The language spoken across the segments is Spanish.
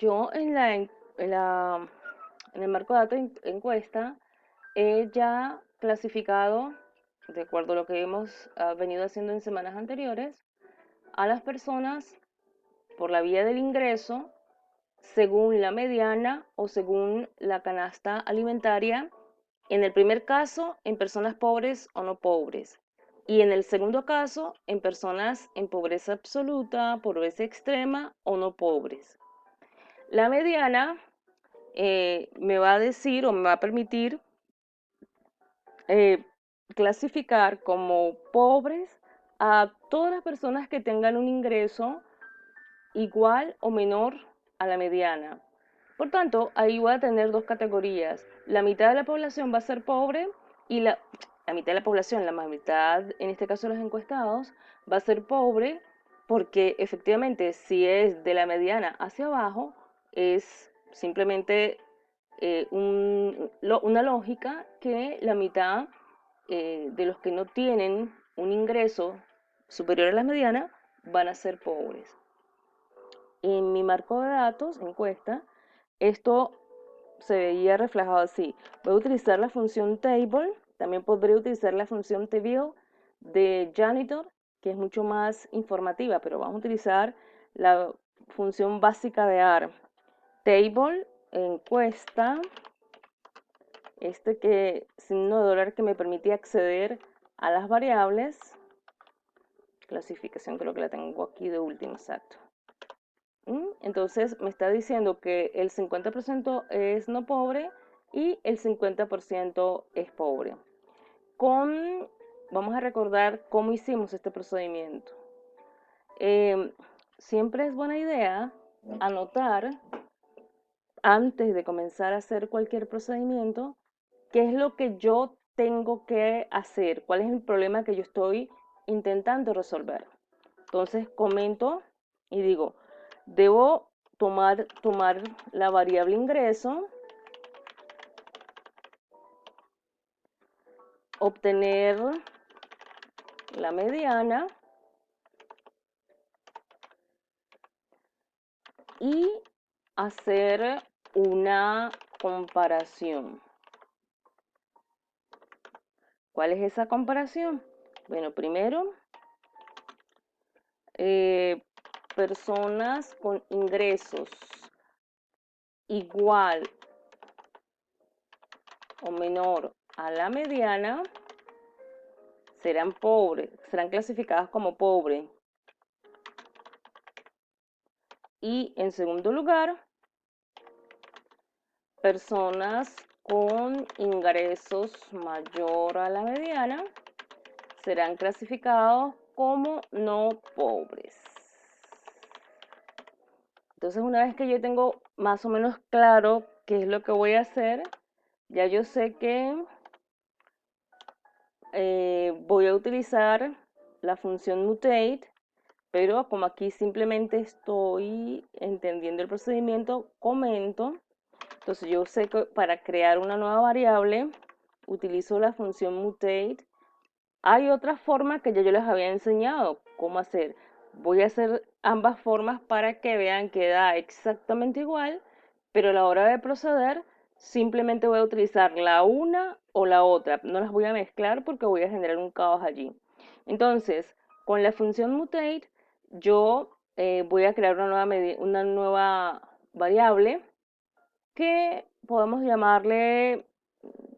Yo en el marco de datos encuesta he ya clasificado, de acuerdo a lo que hemos venido haciendo en semanas anteriores, a las personas por la vía del ingreso, según la mediana o según la canasta alimentaria. En el primer caso, en personas pobres o no pobres. Y en el segundo caso, en personas en pobreza absoluta, pobreza extrema o no pobres. La mediana me va a decir o me va a permitir eh, clasificar como pobres a todas las personas que tengan un ingreso igual o menor a la mediana. Por tanto, ahí voy a tener dos categorías. La mitad de la población va a ser pobre y la mitad de la población, la más mitad, en este caso los encuestados, va a ser pobre porque efectivamente si es de la mediana hacia abajo, es simplemente una lógica que la mitad de los que no tienen un ingreso superior a la mediana van a ser pobres. En mi marco de datos, encuesta, esto se veía reflejado así. Voy a utilizar la función table, también podría utilizar la función table de janitor, que es mucho más informativa, pero vamos a utilizar la función básica de AR. Table, encuesta, que signo de dólar que me permite acceder a las variables. Clasificación creo que la tengo aquí de último, exacto. Entonces me está diciendo que el 50% es no pobre y el 50% es pobre. Vamos a recordar cómo hicimos este procedimiento. Siempre es buena idea anotar antes de comenzar a hacer cualquier procedimiento qué es lo que yo tengo que hacer, cuál es el problema que yo estoy intentando resolver. Entonces comento y digo, debo tomar la variable ingreso, obtener la mediana y hacer una comparación. ¿Cuál es esa comparación? Bueno, primero, personas con ingresos igual o menor a la mediana serán pobres, serán clasificadas como pobres. Y en segundo lugar, personas con ingresos mayor a la mediana serán clasificados como no pobres. Entonces, una vez que yo tengo más o menos claro qué es lo que voy a hacer, ya yo sé que voy a utilizar la función mutate, pero como aquí simplemente estoy entendiendo el procedimiento, comento. Entonces yo sé que para crear una nueva variable utilizo la función mutate. Hay otra forma que ya yo les había enseñado cómo hacer. Voy a hacer ambas formas para que vean que da exactamente igual, pero a la hora de proceder simplemente voy a utilizar la una o la otra. No las voy a mezclar porque voy a generar un caos allí. Entonces, con la función mutate, yo voy a crear una nueva variable que podemos llamarle,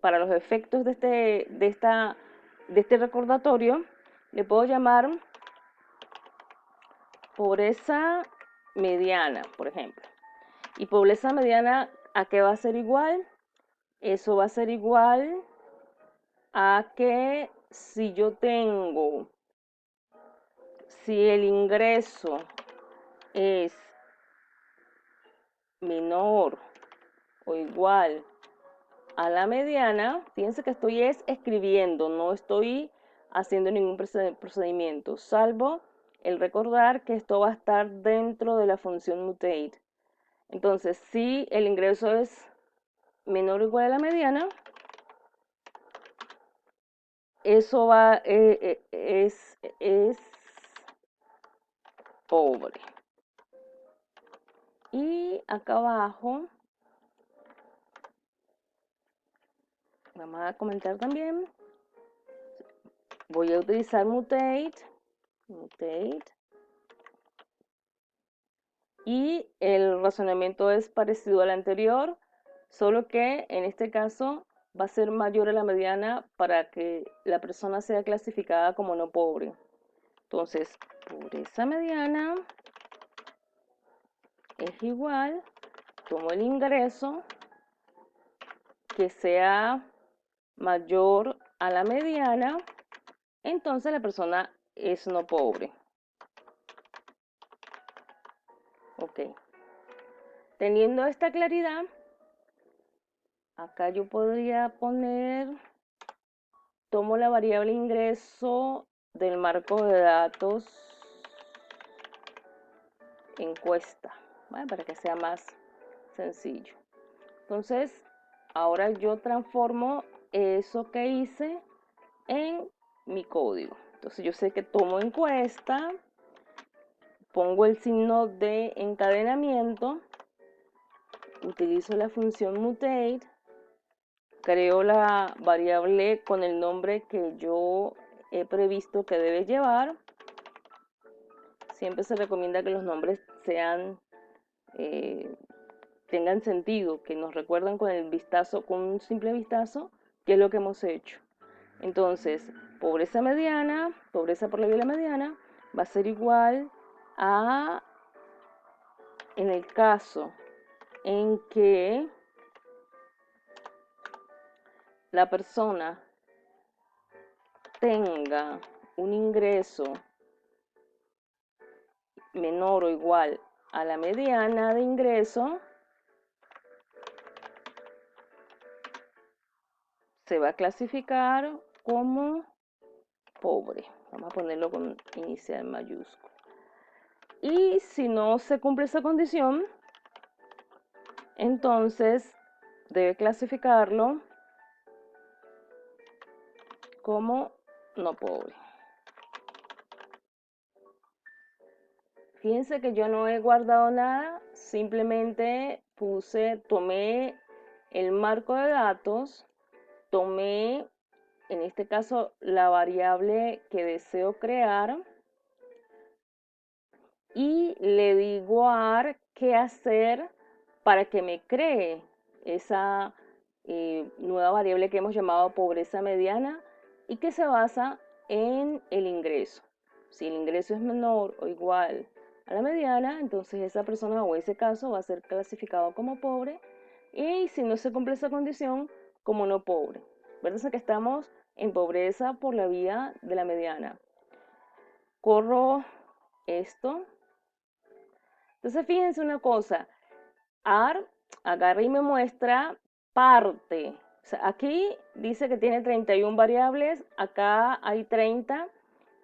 para los efectos de este recordatorio, le puedo llamar pobreza mediana, por ejemplo. Y pobreza mediana, ¿a qué va a ser igual? Eso va a ser igual a que si el ingreso es menor o igual a la mediana, fíjense que estoy escribiendo, no estoy haciendo ningún procedimiento, salvo el recordar que esto va a estar dentro de la función mutate. Entonces, si el ingreso es menor o igual a la mediana, eso es pobre. Y acá abajo, vamos a comentar también, voy a utilizar mutate, y el razonamiento es parecido al anterior, solo que en este caso va a ser mayor a la mediana para que la persona sea clasificada como no pobre. Entonces, pobreza mediana es igual, tomo el ingreso que sea mayor a la mediana, entonces la persona es no pobre. Ok. Teniendo esta claridad, acá yo podría poner, tomo la variable ingreso del marco de datos encuesta, ¿vale? Para que sea más sencillo. Entonces, ahora yo transformo eso que hice en mi código. Entonces yo sé que tomo encuesta, pongo el signo de encadenamiento, utilizo la función mutate, creo la variable con el nombre que yo he previsto que debe llevar. Siempre se recomienda que los nombres sean tengan sentido, que nos recuerdan con el vistazo, con un simple vistazo, qué es lo que hemos hecho. Entonces, pobreza mediana, pobreza por la vía mediana, va a ser igual a, en el caso en que la persona tenga un ingreso menor o igual a la mediana de ingreso, se va a clasificar como pobre. Vamos a ponerlo con inicial mayúscula. Y si no se cumple esa condición, entonces debe clasificarlo como no pobre. Fíjense que yo no he guardado nada, simplemente tomé el marco de datos, tomé en este caso la variable que deseo crear y le digo a AR qué hacer para que me cree esa nueva variable que hemos llamado pobreza mediana y que se basa en el ingreso. Si el ingreso es menor o igual a la mediana, entonces esa persona o ese caso va a ser clasificado como pobre, y si no se cumple esa condición, como no pobre. ¿Verdad? Que estamos en pobreza por la vía de la mediana. Corro esto. Entonces fíjense una cosa, AR agarra y me muestra parte. O sea, aquí dice que tiene 31 variables, acá hay 30.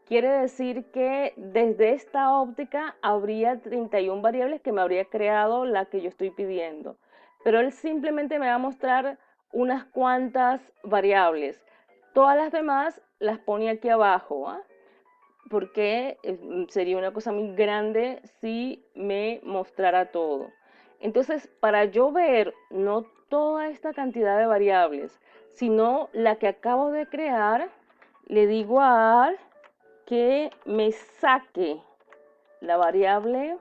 Quiere decir que desde esta óptica habría 31 variables que me habría creado la que yo estoy pidiendo. Pero él simplemente me va a mostrar unas cuantas variables. Todas las demás las pone aquí abajo, ¿ah? Porque sería una cosa muy grande si me mostrara todo. Entonces, para yo ver no toda esta cantidad de variables, sino la que acabo de crear, le digo a AR que me saque la variable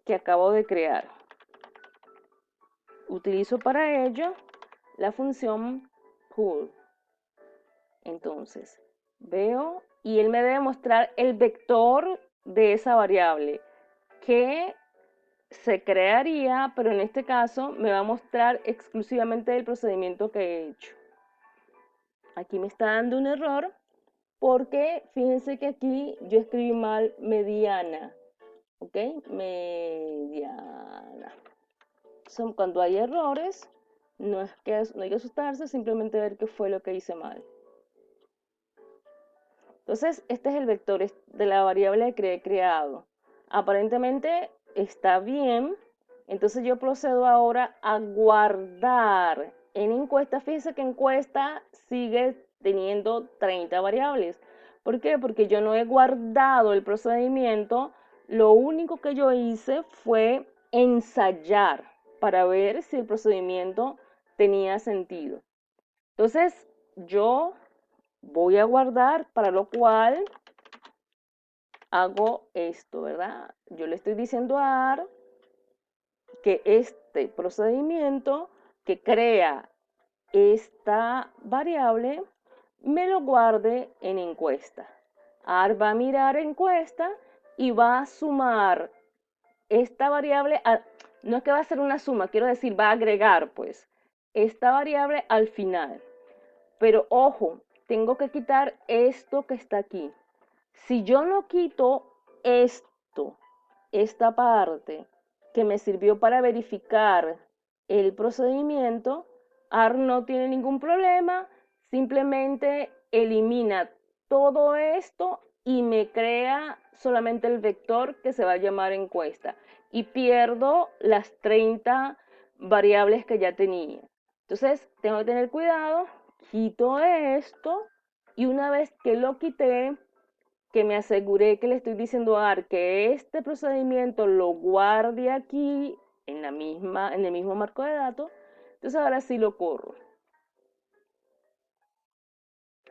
que acabo de crear. Utilizo para ello la función pull. Entonces, veo y él me debe mostrar el vector de esa variable que se crearía, pero en este caso me va a mostrar exclusivamente el procedimiento que he hecho. Aquí me está dando un error porque fíjense que aquí yo escribí mal mediana, ¿ok? Mediana. Cuando hay errores, no hay que asustarse, simplemente ver qué fue lo que hice mal. Entonces, este es el vector de la variable que he creado. Aparentemente está bien. Entonces yo procedo ahora a guardar en encuesta. Fíjense que encuesta sigue teniendo 30 variables. ¿Por qué? Porque yo no he guardado el procedimiento Lo único que yo hice fue ensayar para ver si el procedimiento tenía sentido. Entonces, yo voy a guardar, para lo cual hago esto, ¿verdad? Yo le estoy diciendo a AR que este procedimiento que crea esta variable me lo guarde en encuesta. AR va a mirar encuesta y va a sumar esta variable, no es que va a hacer una suma, quiero decir, va a agregar pues esta variable al final. Pero ojo, tengo que quitar esto que está aquí. Si yo no quito esto, esta parte que me sirvió para verificar el procedimiento, AR no tiene ningún problema, simplemente elimina todo esto y me crea solamente el vector que se va a llamar encuesta y pierdo las 30 variables que ya tenía. Entonces tengo que tener cuidado, quito esto y una vez que lo quité, que me aseguré que le estoy diciendo a AR que este procedimiento lo guarde aquí en el mismo marco de datos, entonces ahora sí lo corro.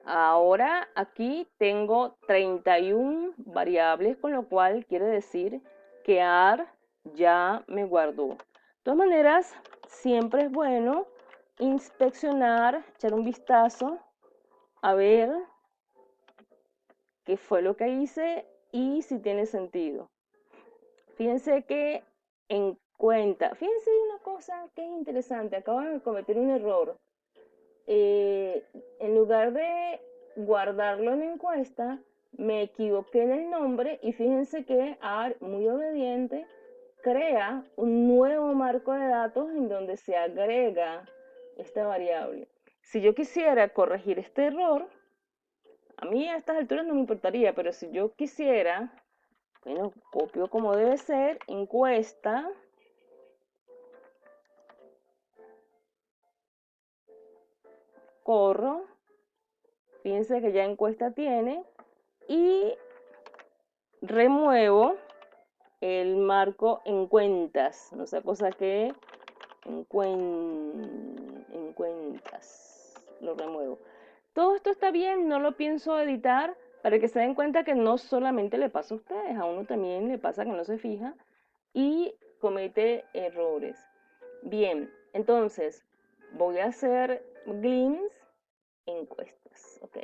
Ahora aquí tengo 31 variables, con lo cual quiere decir que AR ya me guardó. De todas maneras, siempre es bueno inspeccionar, echar un vistazo, a ver qué fue lo que hice y si tiene sentido. Fíjense que en cuenta, fíjense una cosa que es interesante, acabo de cometer un error. En lugar de guardarlo en encuesta, me equivoqué en el nombre y fíjense que AR, muy obediente, crea un nuevo marco de datos en donde se agrega esta variable. Si yo quisiera corregir este error, a mí a estas alturas no me importaría, pero si yo quisiera, bueno, copio como debe ser, encuesta, corro, fíjense que ya encuesta tiene, y remuevo el marco en cuentas, no sea cosa que en cuentas, lo remuevo. Todo esto está bien, no lo pienso editar, para que se den cuenta que no solamente le pasa a ustedes, a uno también le pasa que no se fija y comete errores. Bien, entonces voy a hacer glimpse encuestas, ok.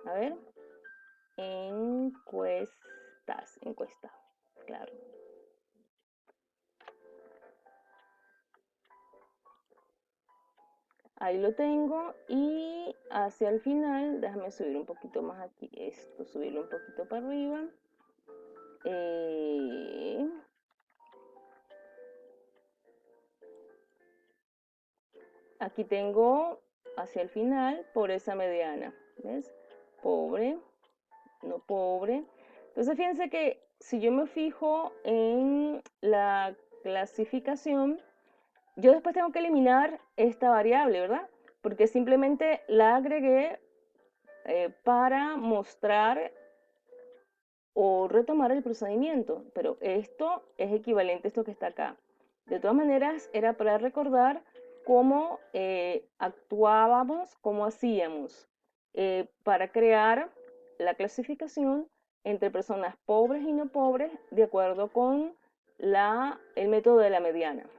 A ver, encuesta, claro. Ahí lo tengo y hacia el final, déjame subir un poquito más aquí, esto, subirlo un poquito para arriba. Aquí tengo hacia el final pobreza mediana, ¿ves? Pobre, no pobre. Entonces fíjense que si yo me fijo en la clasificación, yo después tengo que eliminar esta variable, ¿verdad? Porque simplemente la agregué para mostrar o retomar el procedimiento, pero esto es equivalente a esto que está acá. De todas maneras, era para recordar cómo actuábamos, cómo hacíamos para crear la clasificación entre personas pobres y no pobres de acuerdo con el método de la mediana.